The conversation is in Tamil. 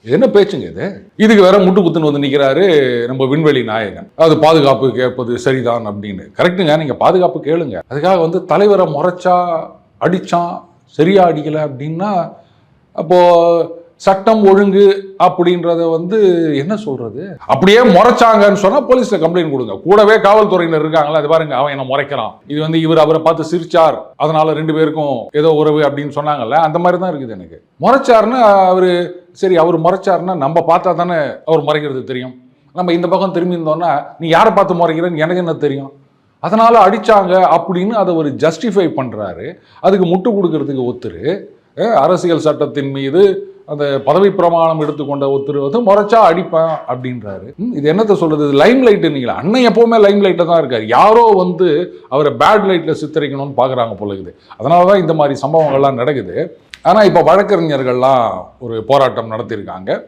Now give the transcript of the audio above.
என்ன பேச்சுங்க இது? இதுக்கு வேற முட்டு குத்துன்னு வந்து நிற்கிறாரு நம்ம விண்வெளி நாயகன். அது பாதுகாப்பு கேட்பது சரிதான் அப்படின்னு. கரெக்டுங்க, நீங்க பாதுகாப்பு கேளுங்க. அதுக்காக வந்து தலைவரை முறைச்சா அடிச்சான் சரியா அடிக்கல அப்படின்னா அப்போ சட்டம் ஒழுங்கு அப்படின்றத வந்து என்ன சொல்றது? அப்படியே முறைச்சாங்கன்னு சொன்னா போலீஸ்ல கம்ப்ளைண்ட் கொடுங்க. கூடவே காவல்துறையினர் இருக்காங்களா, அது பாருங்க அவன் என்ன முறைக்கிறான், இது வந்து இவர் அவரை பார்த்து சிரிச்சார் அதனால 2 பேருக்கும் ஏதோ உறவு அப்படின்னு சொன்னாங்கல்ல, அந்த மாதிரி தான் இருக்குது எனக்கு. முறைச்சாருன்னா அவரு சரி, அவர் முறைச்சாருன்னா நம்ம பார்த்தா தானே அவர் முறைக்கிறது தெரியும். நம்ம இந்த பக்கம் திரும்பி இருந்தோம்னா நீ யாரை பார்த்து முறைக்கிறேன்னு எனக்கு என்ன தெரியும், அதனால அடிச்சாங்க அப்படின்னு அதை ஒரு ஜஸ்டிஃபை பண்றாரு. அதுக்கு முட்டு கொடுக்கறதுக்கு ஒத்துரு அரசியல் சட்டத்தின் மீது அந்த பதவி பிரமாணம் எடுத்துக்கொண்ட ஒருத்தர் வந்து முறைச்சா அடிப்பான் அப்படின்றாரு. இது என்னத்தை சொல்றது? லைம் லைட் நீங்களா? அண்ணன் எப்பவுமே லைம் லைட்ல தான் இருக்காரு. யாரோ வந்து அவரை பேட் லைட்ல சித்தரிக்கணும்னு பாக்குறாங்க போல இருக்குது. அதனாலதான் இந்த மாதிரி சம்பவங்கள்லாம் நடக்குது. ஆனா இப்ப வழக்கறிஞர்கள்லாம் ஒரு போராட்டம் நடத்தியிருக்காங்க.